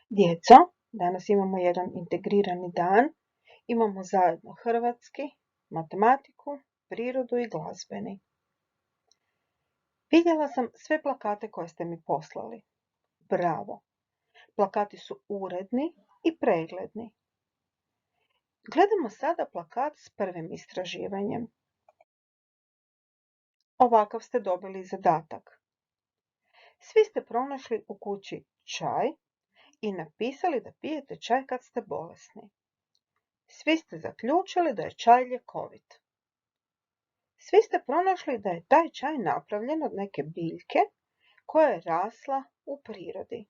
Djeco, danas imamo jedan integrirani dan. Imamo zajedno hrvatski, matematiku, prirodu i glazbeni. Vidjela sam sve plakate koje ste mi poslali. Bravo! Plakati su uredni i pregledni. Gledamo sada plakat s prvim istraživanjem. Ovakav ste dobili zadatak. Svi ste pronašli u kući čaj i napisali da pijete čaj kad ste bolesni. Svi ste zaključili da je čaj ljekovit. Svi ste pronašli da je taj čaj napravljen od neke biljke koja je rasla u prirodi.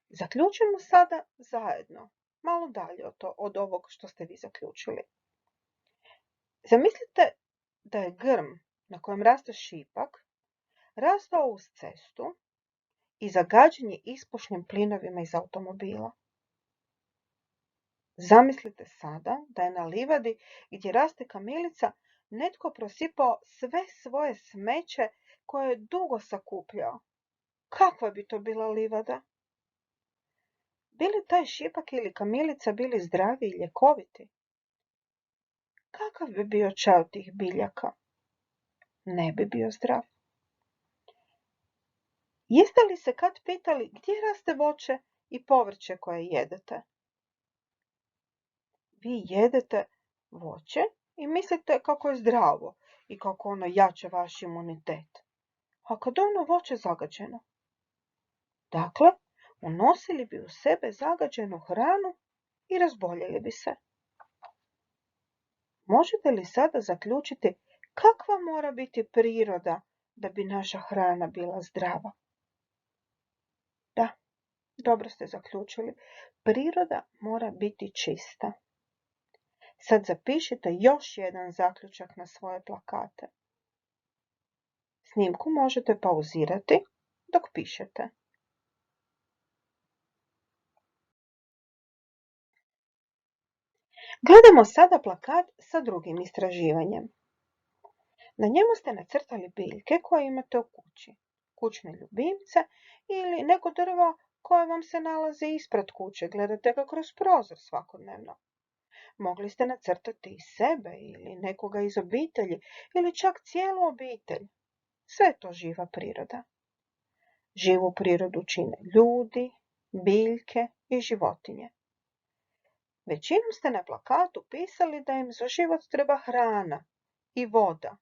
Zaključimo sada zajedno, malo dalje od ovog što ste vi zaključili. Zamislite da je grm na kojem raste šipak rastao uz cestu i zagađen je ispušnim plinovima iz automobila. Zamislite sada da je na livadi gdje raste kamilica netko prosipao sve svoje smeće koje je dugo sakupljao. Kakva bi to bila livada? Bi li taj šipak ili kamilica bili zdravi i ljekoviti? Kakav bi bio čaj od tih biljaka? Ne bi bio zdrav. Jeste li se kad pitali gdje raste voće i povrće koje jedete? Vi jedete voće i mislite kako je zdravo i kako ono jača vaš imunitet. A kad je ono voće zagađeno? Dakle, unosili bi u sebe zagađenu hranu i razboljeli bi se. Možete li sada zaključiti kakva mora biti priroda da bi naša hrana bila zdrava? Da, dobro ste zaključili. Priroda mora biti čista. Sad zapišite još jedan zaključak na svoje plakate. Snimku možete pauzirati dok pišete. Gledamo sada plakat sa drugim istraživanjem. Na njemu ste nacrtali biljke koje imate u kući, kućne ljubimce ili neko drvo koje vam se nalazi ispred kuće, gledate ga kroz prozor svakodnevno. Mogli ste nacrtati i sebe ili nekoga iz obitelji ili čak cijelu obitelj. Sve je to živa priroda. Živu prirodu čine ljudi, biljke i životinje. Većinom ste na plakatu pisali da im za život treba hrana i voda,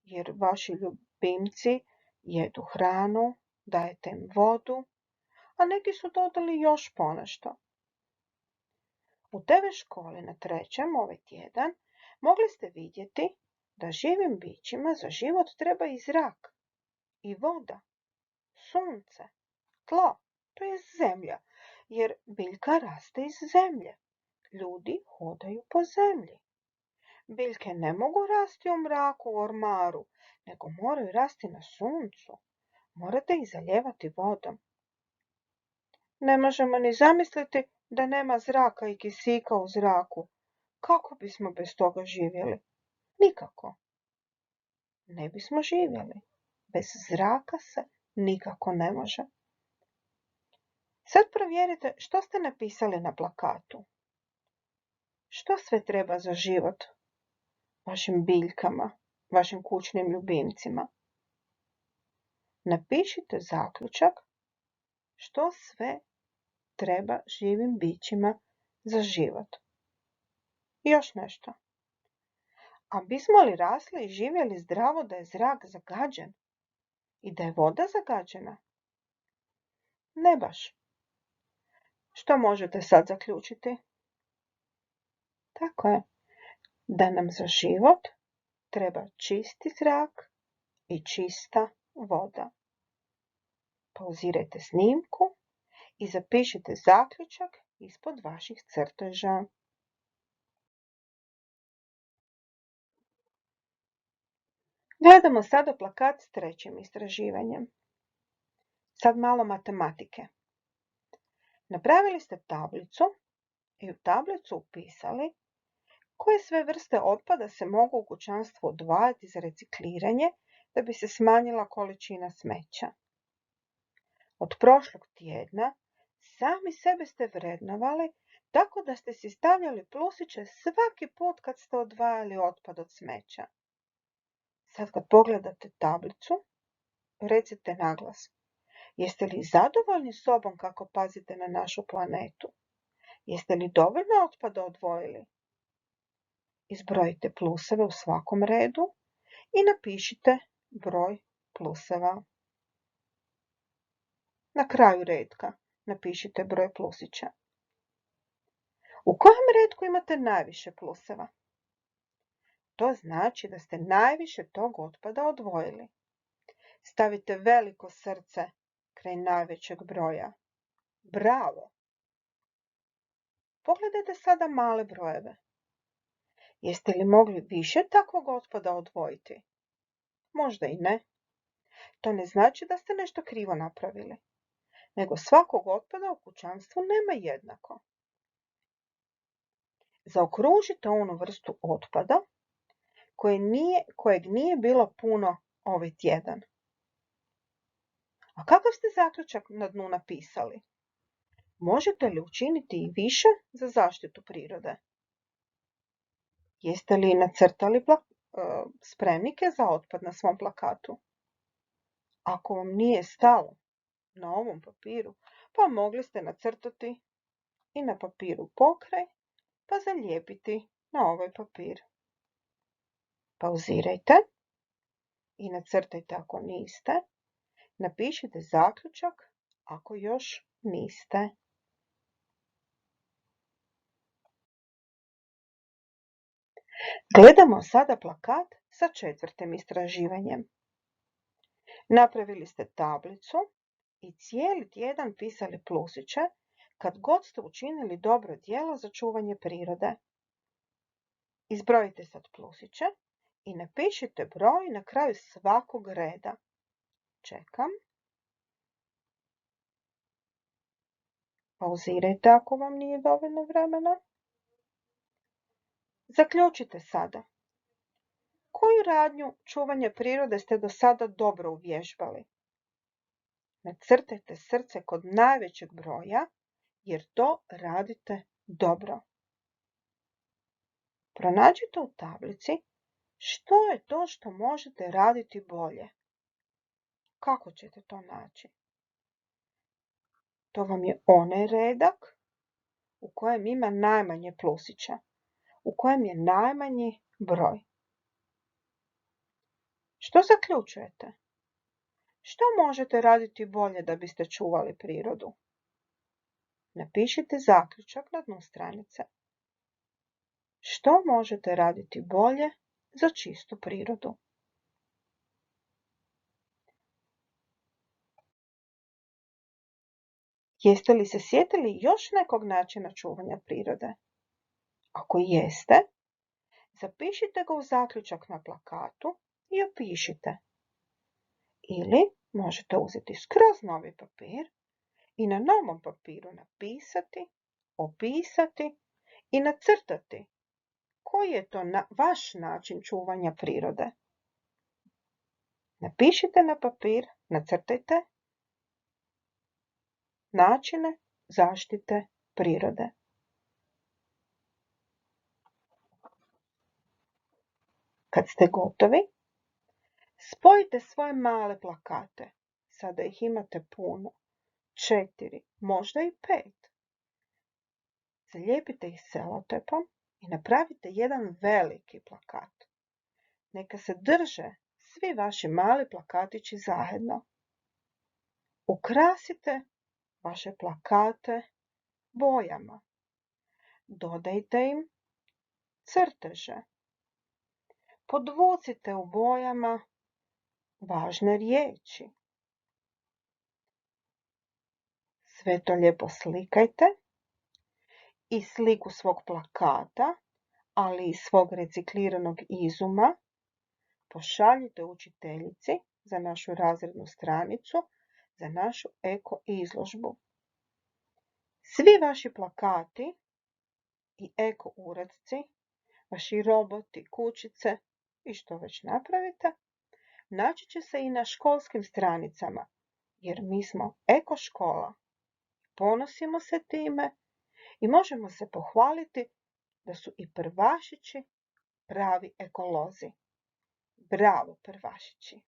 jer vaši ljubimci jedu hranu, dajete im vodu, a neki su dodali još ponešto. U TV školi na 3. ovaj tjedan mogli ste vidjeti da živim bićima za život treba i zrak, i voda, sunce, tlo, to je zemlja, jer biljka raste iz zemlje. Ljudi hodaju po zemlji. Biljke ne mogu rasti u mraku, u ormaru, nego moraju rasti na suncu. Morate ih zalijevati vodom. Ne možemo ni zamisliti da nema zraka i kisika u zraku. Kako bismo bez toga živjeli? Nikako. Ne bismo živjeli. Bez zraka se nikako ne može. Sad provjerite što ste napisali na plakatu. Što sve treba za život vašim biljkama, vašim kućnim ljubimcima? Napišite zaključak što sve treba živim bićima za život. I još nešto. A bismo li rasli i živjeli zdravo da je zrak zagađen i da je voda zagađena? Ne baš. Što možete sad zaključiti? Tako je, da nam za život treba čisti zrak i čista voda. Pauzirajte snimku i zapišite zaključak ispod vaših crteža. Gledamo sada plakat s 3. istraživanjem. Sad malo matematike. Napravili ste tablicu i u tablicu upisali koje sve vrste otpada se mogu u kućanstvu odvajati za recikliranje da bi se smanjila količina smeća. Od prošlog tjedna Sami sebe ste vrednovali tako da ste si stavljali plusiće svaki put kad ste odvajali otpad od smeća. Sad kad pogledate tablicu, recite naglas. Jeste li zadovoljni sobom kako pazite na našu planetu? Jeste li dovoljno otpada odvojili? Izbrojite pluseve u svakom redu i napišite broj pluseva. Na kraju redka napišite broj plusića. U kojem retku imate najviše pluseva? To znači da ste najviše tog otpada odvojili. Stavite veliko srce kraj najvećeg broja. Bravo! Pogledajte sada male brojeve. Jeste li mogli više takvog otpada odvojiti? Možda i ne. To ne znači da ste nešto krivo napravili, nego svakog otpada u kućanstvu nema jednako. Zaokružite onu vrstu otpada kojeg nije bilo puno ovaj tjedan. A kakav ste zaključak na dnu napisali? Možete li učiniti i više za zaštitu prirode? Jeste li nacrtali spremnike za otpad na svom plakatu? Ako vam nije stalo na ovom papiru, pa mogli ste nacrtati i na papiru pokraj, pa zalijepiti na ovaj papir. Pauzirajte i nacrtajte ako niste. Napišite zaključak ako još niste. Gledamo sada plakat sa 4. istraživanjem. Napravili ste tablicu i cijeli tjedan pisali plusiće kad god ste učinili dobro djelo za čuvanje prirode. Izbrojite sad plusiće i napišite broj na kraju svakog reda. Čekam. Pauzirajte ako vam nije dovoljno vremena. Zaključite sada. Koju radnju čuvanja prirode ste do sada dobro uvježbali? Nacrtajte srce kod najvećeg broja, jer to radite dobro. Pronađite u tablici što je to što možete raditi bolje. Kako ćete to naći? To vam je onaj redak u kojem ima najmanje plusića, u kojem je najmanji broj. Što zaključujete? Što možete raditi bolje da biste čuvali prirodu? Napišite zaključak na dnu stranice. Što možete raditi bolje za čistu prirodu? Jeste li se sjetili još nekog načina čuvanja prirode? Ako jeste, zapišite ga u zaključak na plakatu i opišite. Ili možete uzeti skroz novi papir i na novom papiru napisati, opisati i nacrtati koji je to vaš način čuvanja prirode. Napišite na papir, nacrtajte načine zaštite prirode. Kad ste gotovi, spojite svoje male plakate. Sada ih imate puno. 4, možda i 5. Zalijepite ih selotepom i napravite jedan veliki plakat. Neka se drže svi vaši mali plakatići zajedno. Ukrasite vaše plakate bojama. Dodajte im crteže. Podvucite u bojama važne riječi. Sve to lijepo slikajte i sliku svog plakata, ali i svog recikliranog izuma pošaljite učiteljici za našu razrednu stranicu, za našu eko izložbu. Svi vaši plakati i eko uradci, vaši roboti, kućice i što već napravite, naći će se i na školskim stranicama, jer mi smo eko škola. ponosimo se time i možemo se pohvaliti da su i prvašići pravi ekolozi. Bravo, prvašići!